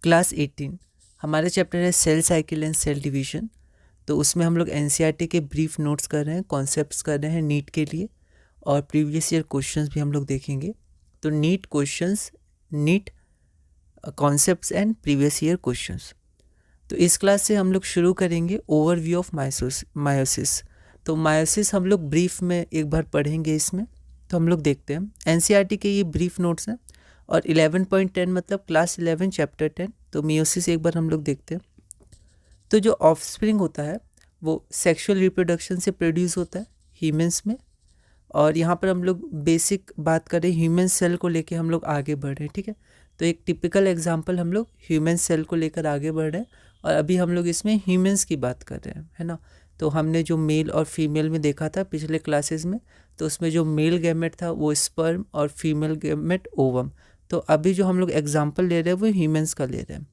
Class 18 हमारा chapter है cell cycle and cell division. तो उसमें हम लोग एनसीईआरटी के ब्रीफ नोट्स कर रहे हैं, कॉन्सेप्ट्स कर रहे हैं नीट के लिए, और प्रीवियस ईयर क्वेश्चंस भी हम लोग देखेंगे। तो NEET questions, NEET concepts and previous year questions. तो इस क्लास से हम लोग शुरू करेंगे ओवरव्यू ऑफ मायोसिस। तो मायोसिस हम लोग ब्रीफ में एक बार पढ़ेंगे इसमें। तो हम लोग देखते हैं एनसीईआरटी के ये ब्रीफ नोट्स हैं, और 11.10 मतलब क्लास 11 चैप्टर 10। तो मियोसिस एक बार हम लोग देखते हैं। तो जो ऑफस्प्रिंग होता है वो सेक्सुअल रिप्रोडक्शन से प्रोड्यूस होता है ह्यूमंस में। और यहाँ पर हम लोग बेसिक बात करें ह्यूमन सेल को लेके हम लोग आगे बढ़ रहे हैं, ठीक है। तो एक टिपिकल एग्जांपल हम लोग ह्यूमन सेल को लेकर आगे बढ़ रहे हैं, और अभी हम लोग इसमें ह्यूमंस की बात कर रहे हैं, है ना। तो हमने जो मेल और फीमेल में देखा था पिछले क्लासेस में, तो उसमें जो मेल गैमेट था वो स्पर्म और फीमेल गैमेट ओवम। तो अभी जो हम लोग एग्जाम्पल ले रहे हैं वो ह्यूमंस का ले रहे हैं।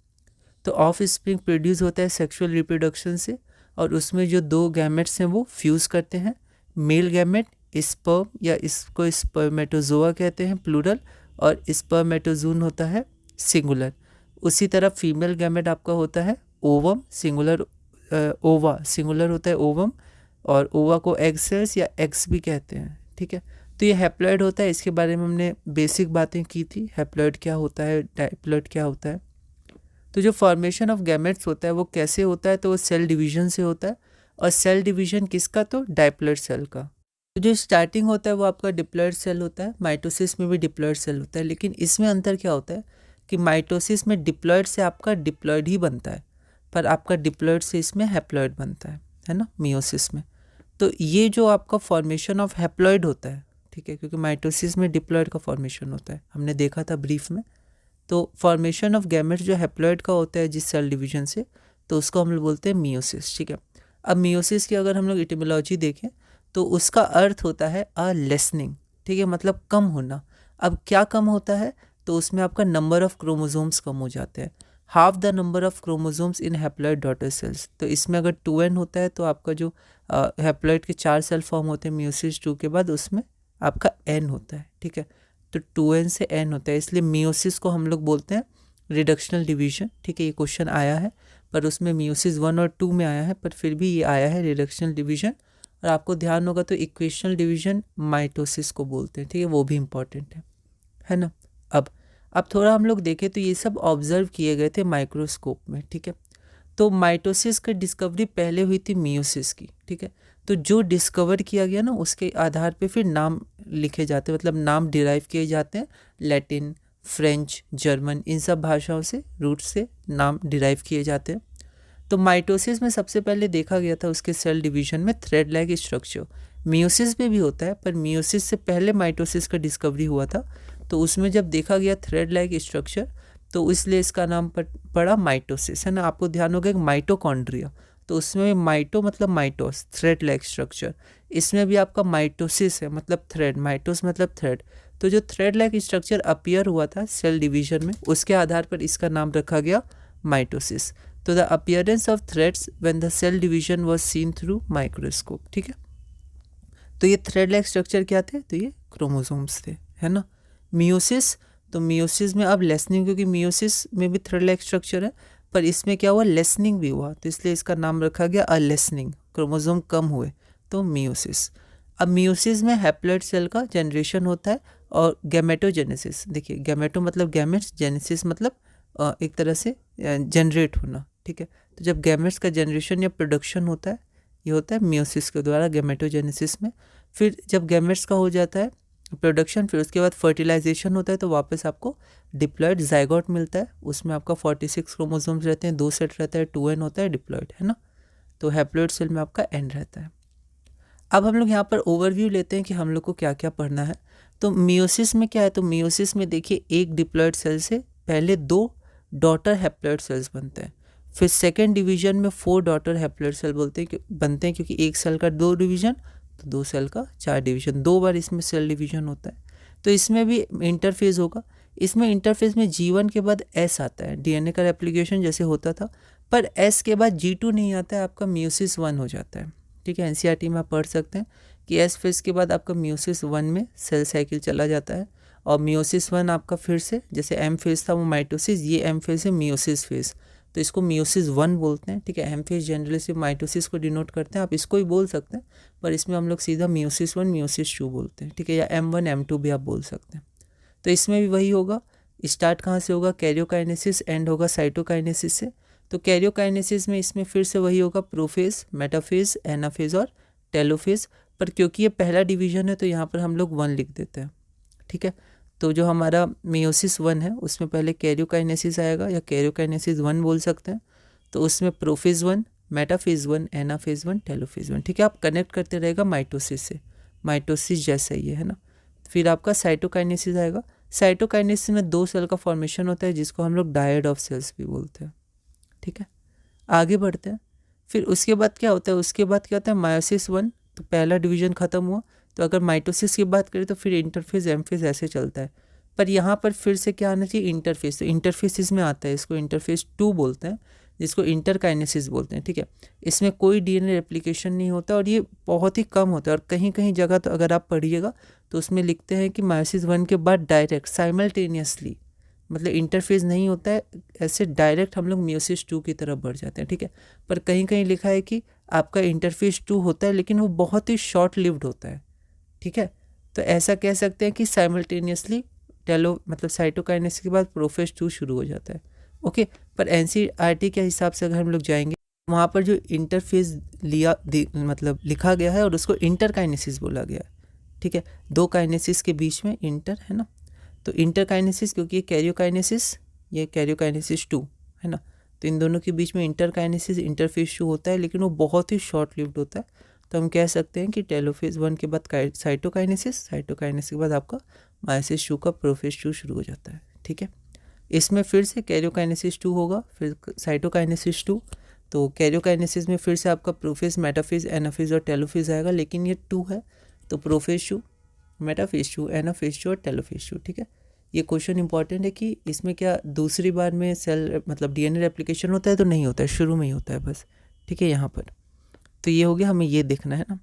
तो ऑफ स्प्रिंग प्रोड्यूस होता है सेक्सुअल रिप्रोडक्शन से, और उसमें जो दो गैमेट्स हैं वो फ्यूज़ करते हैं। मेल गैमेट स्पर्म, या इसको स्पर्मेटोजोआ कहते हैं प्लूरल, और स्पर्मेटोजून होता है सिंगुलर। उसी तरह फीमेल गैमेट आपका होता है ओवम सिंगुलर, ओवा सिंगुलर होता है ओवम, और ओवा को एग सेल्स या एग्स भी कहते हैं, ठीक है। तो ये हैप्लॉइड होता है, इसके बारे में हमने बेसिक बातें की थी, हैप्लॉइड क्या होता है, डाइप्लॉइड क्या होता है। तो जो फॉर्मेशन ऑफ गैमेट्स होता है वो कैसे होता है, तो वो सेल डिवीजन से होता है। और सेल डिवीजन किसका, तो डाइप्लॉइड सेल का। तो जो स्टार्टिंग होता है वो आपका डिप्लॉइड सेल होता है। माइटोसिस में भी डिप्लॉइड सेल होता है, लेकिन इसमें अंतर क्या होता है कि माइटोसिस में डिप्लॉइड से आपका डिप्लॉइड ही बनता है, पर आपका डिप्लॉइड से इसमें हैप्लॉइड बनता है ना, मियोसिस में। तो ये जो आपका फॉर्मेशन ऑफ हैप्लॉइड होता है, ठीक है, क्योंकि माइटोसिस में डिप्लॉइड का फॉर्मेशन होता है, हमने देखा था ब्रीफ में। तो फॉर्मेशन ऑफ गैमेट्स जो हैप्लॉइड का होता है जिस सेल डिवीजन से, तो उसको हम लोग बोलते हैं मियोसिस, ठीक है। अब मियोसिस की अगर हम लोग इटिमोलॉजी देखें तो उसका अर्थ होता है अ लेसनिंग, ठीक है, मतलब कम होना। अब क्या कम होता है, तो उसमें आपका नंबर ऑफ क्रोमोसोम्स कम हो जाते हैं। Half the number of chromosomes in haploid daughter cells. तो इसमें अगर 2n होता है तो आपका जो हैप्लॉइड के 4 सेल फॉर्म होते हैं मियोसिस 2 के बाद, उसमें आपका n होता है, ठीक है। तो 2n से n होता है, इसलिए मियोसिस को हम लोग बोलते हैं रिडक्शनल डिवीजन, ठीक है। ये क्वेश्चन आया है, पर उसमें मियोसिस 1 और 2 में आया है, पर फिर भी ये आया है रिडक्शनल डिवीजन। और आपको ध्यान होगा तो इक्वेशनल डिवीजन माइटोसिस को बोलते हैं, ठीक है, वो भी इम्पॉर्टेंट है ना। अब थोड़ा हम लोग देखें तो ये सब ऑब्जर्व किए गए थे माइक्रोस्कोप में, ठीक है। तो माइटोसिस की डिस्कवरी पहले हुई थी मियोसिस की, ठीक है। तो जो डिस्कवर किया गया ना उसके आधार पे फिर नाम लिखे जाते हैं, मतलब नाम डिराइव किए जाते हैं। लैटिन, फ्रेंच, जर्मन, इन सब भाषाओं से, रूट से नाम डिराइव किए जाते हैं। तो माइटोसिस में सबसे पहले देखा गया था उसके सेल डिवीजन में थ्रेड लाइक स्ट्रक्चर। मियोसिस में भी होता है, पर मियोसिस से पहले माइटोसिस का डिस्कवरी हुआ था। तो उसमें जब देखा गया थ्रेड लाइक स्ट्रक्चर, तो इसलिए इसका नाम पड़ा माइटोसिस, है ना। आपको ध्यान होगा माइटोकॉन्ड्रिया, तो उसमें माइटो मतलब माइटोस, थ्रेड लाइक स्ट्रक्चर। इसमें भी आपका माइटोसिस है, मतलब थ्रेड, माइटोस मतलब थ्रेड। तो जो थ्रेड लाइक स्ट्रक्चर अपीयर हुआ था सेल डिवीजन में, उसके आधार पर इसका नाम रखा गया माइटोसिस। तो the appearance of threads when the cell division was seen through microscope, ठीक है। तो ये थ्रेड लाइक स्ट्रक्चर क्या थे, तो ये क्रोमोसोम्स थे, है ना। मियोसिस, तो मियोसिस में अब लेसनिंग, क्योंकि मियोसिस में भी थ्रेड लाइक स्ट्रक्चर है, पर इसमें क्या हुआ, लेसनिंग भी हुआ, तो इसलिए इसका नाम रखा गया अ लेसनिंग, क्रोमोसोम कम हुए, तो मियोसिस। अब मियोसिस में हैप्लॉइड सेल का जनरेशन होता है, और गैमेटोजेनेसिस, देखिए गैमेटो मतलब गैमेट्स, जेनेसिस मतलब एक तरह से जनरेट होना, ठीक है। तो जब गैमेट्स का जनरेशन या प्रोडक्शन होता है, ये होता है मियोसिस के द्वारा, गैमेटोजेनेसिस में। फिर जब गैमेट्स का हो जाता है प्रोडक्शन, फिर उसके बाद फर्टिलाइजेशन होता है, तो वापस आपको डिप्लॉइड जाइगोट मिलता है। उसमें आपका 46 क्रोमोसोम्स रहते हैं, 2 सेट रहता है, 2n होता है डिप्लॉइड, है ना। तो हैप्लॉइड सेल में आपका n रहता है। अब हम लोग यहाँ पर ओवरव्यू लेते हैं कि हम लोग को क्या क्या पढ़ना है। तो मियोसिस में क्या है, तो मियोसिस में देखिए एक डिप्लॉइड सेल से पहले 2 डॉटर हैप्लॉइड सेल्स बनते हैं। फिर सेकेंड डिवीजन में 4 डॉटर हैप्लॉइड सेल बनते हैं, क्योंकि एक सेल का 2 डिवीजन, तो 2 सेल का 4 डिवीजन, 2 बार इसमें सेल डिवीजन होता है। तो इसमें भी इंटरफेज होगा। इसमें इंटरफेज में G1 के बाद S आता है, डीएनए का रेप्लिकेशन जैसे होता था, पर S के बाद G2 नहीं आता है, आपका मियोसिस 1 हो जाता है, ठीक है। एनसीईआरटी में आप पढ़ सकते हैं कि एस फेज के बाद आपका मियोसिस 1 में सेल साइकिल चला जाता है, और मियोसिस 1 आपका फिर से जैसे एम फेज था वो माइटोसिस, ये एम फेज है मियोसिस फेज, तो इसको मियोसिस 1 बोलते हैं, ठीक है। एम फेज जनरली सिर्फ माइटोसिस को डिनोट करते हैं, आप इसको ही बोल सकते हैं, पर इसमें हम लोग सीधा मियोसिस 1 मियोसिस 2 बोलते हैं, ठीक है, या M1 M2 भी आप बोल सकते हैं। तो इसमें भी वही होगा, स्टार्ट कहाँ से होगा, कैरियोकाइनेसिस, एंड होगा साइटोकाइनेसिस से। तो कैरियोकाइनेसिस में इसमें फिर से वही होगा, प्रोफेज, मेटाफेज, एनाफेज और टेलोफेज, पर क्योंकि ये पहला डिवीजन है तो यहाँ पर हम लोग 1 लिख देते हैं, ठीक है। तो जो हमारा मियोसिस 1 है उसमें पहले कैरियोकाइनेसिस आएगा, या कैरियोकाइनेसिस 1 बोल सकते हैं। तो उसमें प्रोफेज 1, मेटाफेज 1, एनाफेज 1, टेलोफेज 1, ठीक है। आप कनेक्ट करते रहेगा माइटोसिस से, माइटोसिस जैसा ही है ना। फिर आपका साइटोकाइनेसिस आएगा। साइटोकाइनेसिस में 2 सेल का फॉर्मेशन होता है जिसको हम लोग डायड ऑफ सेल्स भी बोलते हैं, ठीक है। आगे बढ़ते हैं। फिर उसके बाद क्या होता है, उसके बाद क्या होता है, मायोसिस 1, तो पहला डिवीजन खत्म हुआ। तो अगर माइटोसिस की बात करें तो फिर इंटरफेज, एमफेज ऐसे चलता है। पर यहाँ पर फिर से क्या आना चाहिए, इंटरफेज। तो इंटरफेज इसमें आता है, इसको इंटरफेज 2 बोलते हैं, जिसको इंटरकाइनेसिस बोलते हैं, ठीक है। इसमें कोई डीएनए रेप्लिकेशन नहीं होता और ये बहुत ही कम होता है, और कहीं कहीं जगह तो अगर आप पढ़िएगा तो उसमें लिखते हैं कि मायोसिस 1 के बाद डायरेक्ट साइमल्टेनियसली, मतलब इंटरफेज नहीं होता है, ऐसे डायरेक्ट हम लोग मियोसिस 2 की तरफ बढ़ जाते हैं, ठीक है। पर कहीं कहीं लिखा है कि आपका इंटरफेज 2 होता है लेकिन वो बहुत ही शॉर्ट लिव्ड होता है, ठीक है। तो ऐसा कह सकते हैं कि साइमल्टेनियसली टेलो मतलब साइटोकाइनेसिस के बाद प्रोफेज 2 शुरू हो जाता है, ओके। पर एनसीईआरटी के हिसाब से अगर हम लोग जाएंगे वहाँ पर जो इंटरफेज मतलब लिखा गया है और उसको इंटरकाइनेसिस बोला गया है, ठीक है। 2 काइनेसिस के बीच में इंटर है ना, तो इंटरकाइनेसिस, क्योंकि ये कैरियोकाइनेसिस, ये कैरियोकाइनेसिस 2 है ना, तो इन दोनों के बीच में इंटरकाइनेसिस, इंटरफेज 2 होता है, लेकिन वो बहुत ही शॉर्ट लिव्ड होता है। तो हम कह सकते हैं कि टेलोफेज 1 के बाद साइटोकाइनेसिस, साइटोकाइनेसिस के बाद आपका मायोसिस 2 का प्रोफेज 2 शुरू हो जाता है, ठीक है। इसमें फिर से कैरियोकाइनेसिस 2 होगा, फिर साइटोकाइनेसिस 2। तो कैरियोकाइनेसिस में फिर से आपका प्रोफेज, मेटाफेज, एनाफेज और टेलोफेज आएगा, लेकिन ये 2 है तो प्रोफेज 2, मेटाफेज 2, एनाफेज 2 और टेलोफेज 2, ठीक है। ये क्वेश्चन इंपॉर्टेंट है कि इसमें क्या दूसरी बार में सेल मतलब डीएनए रेप्लिकेशन होता है, तो नहीं होता है, शुरू में ही होता है बस, ठीक है। यहाँ पर तो ये हो गया, हमें ये देखना है ना।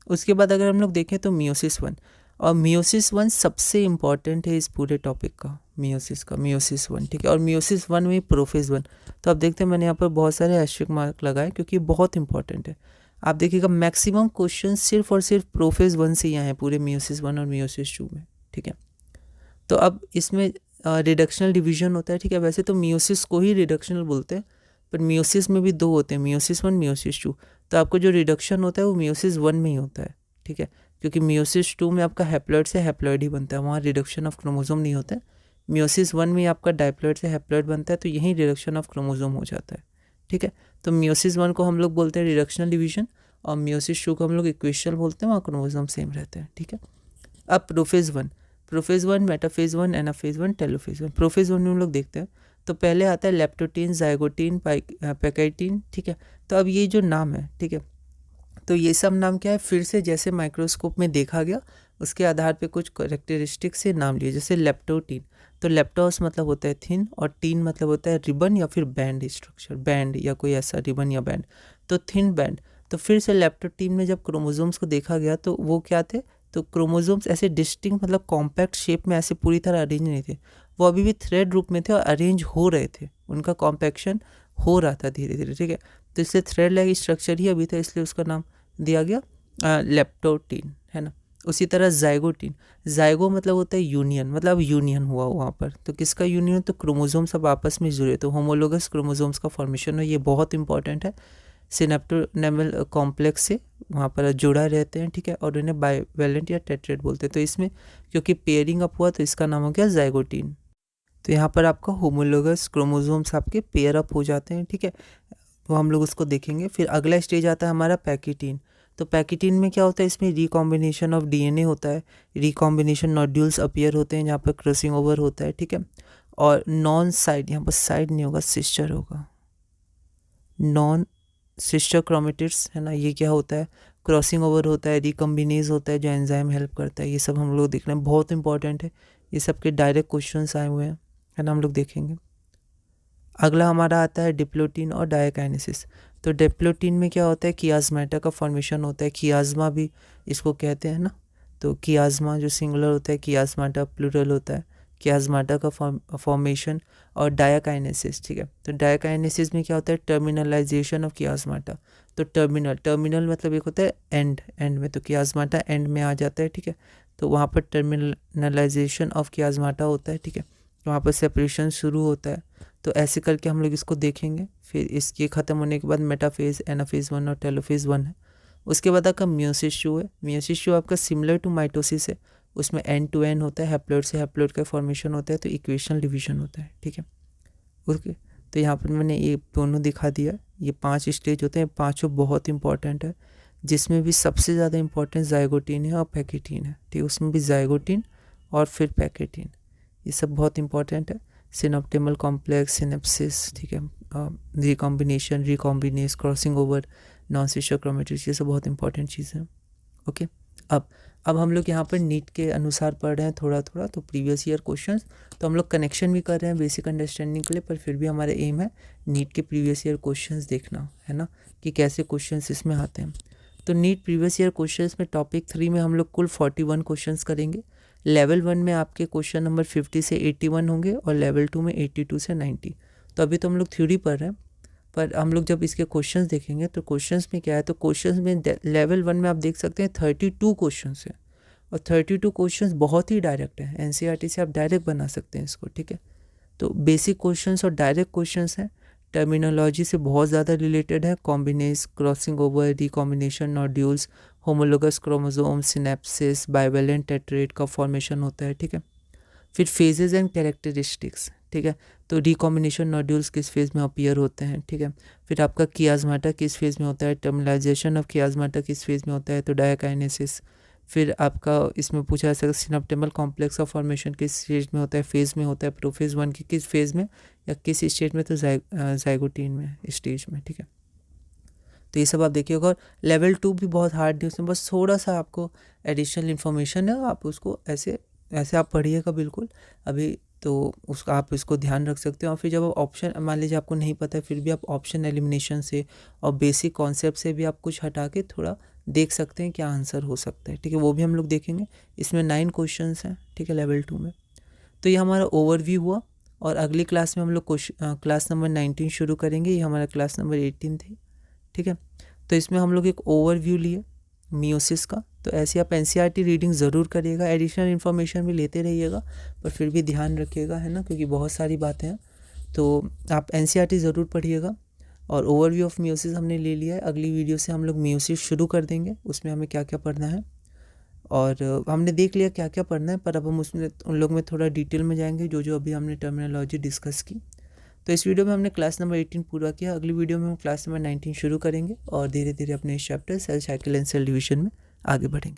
उसके बाद अगर हम लोग देखें तो मियोसिस 1, और मियोसिस 1 सबसे इम्पॉर्टेंट है इस पूरे टॉपिक का, मियोसिस 1, ठीक है। और मियोसिस 1 में प्रोफेज 1, तो आप देखते हैं मैंने यहाँ पर बहुत सारे एस्टेरिस्क मार्क लगाए क्योंकि बहुत इंपॉर्टेंट है। आप देखिएगा मैक्सिमम क्वेश्चन सिर्फ और सिर्फ प्रोफेज 1 से ही आए हैं पूरे मियोसिस 1 और मियोसिस 2 में, ठीक है। तो अब इसमें रिडक्शनल डिवीजन होता है, ठीक है। वैसे तो मियोसिस को ही रिडक्शनल बोलते हैं, पर मियोसिस में भी 2 होते हैं, मियोसिस 1, मियोसिस 2। तो आपको जो रिडक्शन होता है वो मियोसिस 1 में ही होता है, ठीक है, क्योंकि मियोसिस 2 में आपका हैप्लॉइड से हैप्लॉइड ही बनता है, वहाँ रिडक्शन ऑफ क्रोमोसोम नहीं होता है। मियोसिस 1 में आपका डाइप्लॉइड से हैप्लॉइड बनता है, तो यही रिडक्शन ऑफ क्रोमोसोम हो जाता है, ठीक है। तो मियोसिस 1 को हम लोग बोलते हैं रिडक्शनल डिवीजन, और मियोसिस 2 को हम लोग इक्वेशनल बोलते हैं, वहाँ क्रोमोसोम सेम रहते हैं, ठीक है। अब prophase 1, metaphase 1, anaphase 1, telophase 1। Prophase 1 में हम लोग देखते हैं तो पहले आता है लेप्टोटीन, जाइगोटीन, पैकाइटीन, ठीक है। तो अब ये जो नाम है, ठीक है, तो ये सब नाम क्या है, फिर से जैसे माइक्रोस्कोप में देखा गया उसके आधार पे कुछ कैरेक्टरिस्टिक से नाम लिए। जैसे लेप्टोटीन, तो लेप्टोस मतलब होता है थिन, और टीन मतलब होता है रिबन या फिर बैंड स्ट्रक्चर, बैंड या कोई ऐसा रिबन या बैंड, तो थिन बैंड। तो फिर से लेप्टोटीन में जब क्रोमोसोम्स को देखा गया तो वो क्या थे, तो क्रोमोसोम्स ऐसे डिस्टिंक्ट मतलब कॉम्पैक्ट शेप में ऐसे पूरी तरह अरेंज नहीं थे, वो अभी भी थ्रेड रूप में थे और अरेंज हो रहे थे, उनका कॉम्पैक्शन हो रहा था धीरे धीरे, ठीक है। तो इसलिए थ्रेड लाइक स्ट्रक्चर ही अभी था, इसलिए उसका नाम दिया गया लेप्टोटीन, है ना। उसी तरह जाइगोटीन, जाइगो मतलब होता है यूनियन, मतलब यूनियन हुआ वहाँ पर, तो किसका यूनियन, तो क्रोमोसोम्स सब आपस में जुड़े, तो होमोलोगस क्रोमोसोम्स का फॉर्मेशन है, ये बहुत इंपॉर्टेंट है। सिनेप्टोनेमल कॉम्प्लेक्स से वहाँ पर जुड़ा रहते हैं, ठीक है, और उन्हें बाइवेलेंट या टेट्रेट बोलते हैं। तो इसमें क्योंकि पेयरिंग अप हुआ तो इसका नाम हो गया जाइगोटीन। तो यहाँ पर आपका होमोलोगस क्रोमोसोम्स आपके पेयर अप हो जाते हैं, ठीक है, तो हम लोग उसको देखेंगे। फिर अगला स्टेज आता है हमारा पैकिटीन। तो पैकिटीन में क्या होता है, इसमें रिकॉम्बिनेशन ऑफ डीएनए होता है, रिकॉम्बिनेशन नोड्यूल्स अपीयर होते हैं जहाँ पर क्रॉसिंग ओवर होता है, ठीक है। और नॉन साइड, यहाँ पर साइड नहीं होगा, सिस्टर होगा, नॉन सिस्टर क्रोमेटिड्स, है ना। ये क्या होता है, क्रॉसिंग ओवर होता है, रिकम्बिनेज होता है जो एंजाइम हेल्प करता है, ये सब हम लोग देख रहे हैं, बहुत इंपॉर्टेंट है, ये सब के डायरेक्ट क्वेश्चंस आए हुए हैं, है ना, हम लोग देखेंगे। अगला हमारा आता है डिप्लोटीन और डायकाइनेसिस। तो डिप्लोटीन में क्या होता है, कियाज्माटा का फॉर्मेशन होता है, कियाज्मा भी इसको कहते हैं ना। तो कियाज़मा जो सिंगुलर होता है, कियाज़माटा प्लूरल होता है, कियाज़माटा का फॉर्मेशन और डायाकाइनेसिस, ठीक है। तो डायाकाइनेसिस में क्या होता है, टर्मिनलाइजेशन ऑफ कियाज़माटा। तो टर्मिनल मतलब एक होता है एंड में, तो कियाज़माटा एंड में आ जाता है, ठीक है। तो वहाँ पर टर्मिनलाइजेशन ऑफ कियाज़माटा होता है, ठीक है। वहाँ पर सेपरेशन शुरू होता है। तो ऐसे करके हम लोग इसको देखेंगे। फिर इसके ख़त्म होने के बाद मेटाफेज, एनाफेज 1 और टेलोफेज 1 है। उसके बाद आपका मियोसिस शो है। मियोसिस शो आपका सिमिलर टू माइटोसिस है, उसमें एंड टू एंड होता है, हैप्लॉइड से हैप्लॉइड का फॉर्मेशन होता है, तो इक्वेशनल डिवीजन होता है, ठीक है। ओके, तो यहाँ पर मैंने ये दोनों दिखा दिया। ये 5 स्टेज होते हैं, पाँचों बहुत इंपॉर्टेंट है, जिसमें भी सबसे ज़्यादा इंपॉर्टेंट जाइगोटीन है और पैकेटीन है, ठीक है। उसमें भी जाइगोटीन और फिर पैकेटीन, ये सब बहुत इंपॉर्टेंट है। सिनॉप्टिमल कॉम्प्लेक्स, सिनेप्सिस, ठीक है, recombination, recombinase, crossing over, non sister chromatids, ये सब बहुत इंपॉर्टेंट चीज़ें हैं। ओके, अब हम लोग यहाँ पर नीट के अनुसार पढ़ रहे हैं थोड़ा थोड़ा, तो प्रीवियस ईयर क्वेश्चंस तो हम लोग कनेक्शन भी कर रहे हैं बेसिक अंडरस्टैंडिंग के लिए, पर फिर भी हमारा एम है नीट के प्रीवियस ईयर क्वेश्चंस देखना, है ना, कि कैसे क्वेश्चंस इसमें आते हैं। तो नीट प्रीवियस ईयर क्वेश्चंस में टॉपिक 3 में हम लोग कुल 41 क्वेश्चंस करेंगे। लेवल 1 में आपके क्वेश्चन नंबर 50 से 81 होंगे और लेवल 2 में 82 से 90। तो अभी तो हम लोग थ्योरी पढ़ रहे हैं, पर हम लोग जब इसके क्वेश्चंस देखेंगे तो क्वेश्चंस में क्या है, तो क्वेश्चंस में लेवल 1 में आप देख सकते हैं 32 क्वेश्चंस हैं, और 32 क्वेश्चंस बहुत ही डायरेक्ट है, एनसीईआरटी से आप डायरेक्ट बना सकते हैं इसको, ठीक है। तो बेसिक क्वेश्चंस और डायरेक्ट क्वेश्चंस हैं, टर्मिनोलॉजी से बहुत ज़्यादा रिलेटेड है, combines, crossing over, recombination, nodules, homologous chromosome, synapsis, bivalent tetrad का फॉर्मेशन होता है, ठीक है। फिर फेजेस एंड कैरेक्टरिस्टिक्स, ठीक है। तो रिकॉम्बिनेशन नॉड्यूल्स किस फेज़ में अपीयर होते हैं, ठीक है। फिर आपका कियाज़माटा किस फेज़ में होता है, टर्मिनलाइजेशन ऑफ कियाज़माटा किस फेज़ में होता है, तो डायाकाइनेसिस। फिर आपका इसमें पूछा जा सकता है सिनॉप्टिमल कॉम्प्लेक्स का फॉर्मेशन किस स्टेज में होता है, फेज़ में होता है, प्रोफेज 1 की किस फेज़ में या किस स्टेज में, तो जाइगोटीन में स्टेज में, ठीक है। तो ये सब आप देखिएगा। और लेवल 2 भी बहुत हार्ड है, उसमें बस थोड़ा सा आपको एडिशनल इन्फॉर्मेशन है, आप उसको ऐसे आप पढ़िएगा बिल्कुल अभी, तो उसका आप इसको ध्यान रख सकते हो। और फिर जब आप ऑप्शन, मान लीजिए आपको नहीं पता है, फिर भी आप ऑप्शन एलिमिनेशन से और बेसिक कॉन्सेप्ट से भी आप कुछ हटा के थोड़ा देख सकते हैं क्या आंसर हो सकता है, ठीक है। वो भी हम लोग देखेंगे। इसमें 9 क्वेश्चंस हैं, ठीक है, लेवल 2 में। तो ये हमारा ओवरव्यू हुआ, और अगली क्लास में हम लोग क्लास नंबर 19 शुरू करेंगे। ये हमारा क्लास नंबर 18 थी, ठीक है। तो इसमें हम लोग एक ओवरव्यू लिए मियोसिस का। तो ऐसे आप एनसीईआरटी रीडिंग ज़रूर करिएगा, एडिशनल इन्फॉर्मेशन भी लेते रहिएगा, पर फिर भी ध्यान रखिएगा, है ना, क्योंकि बहुत सारी बातें हैं। तो आप एनसीईआरटी ज़रूर पढ़िएगा। और ओवरव्यू ऑफ मियोसिस हमने ले लिया है। अगली वीडियो से हम लोग मियोसिस शुरू कर देंगे, उसमें हमें क्या क्या पढ़ना है, और हमने देख लिया क्या क्या पढ़ना है, पर अब हम उसमें उन लोग में थोड़ा डिटेल में जाएंगे, जो अभी हमने टर्मिनोलॉजी डिस्कस की। तो इस वीडियो में हमने क्लास नंबर 18 पूरा किया। अगली वीडियो में हम क्लास नंबर 19 शुरू करेंगे और धीरे धीरे अपने इस chapter cell cycle and cell division में आगे बढ़ेंगे।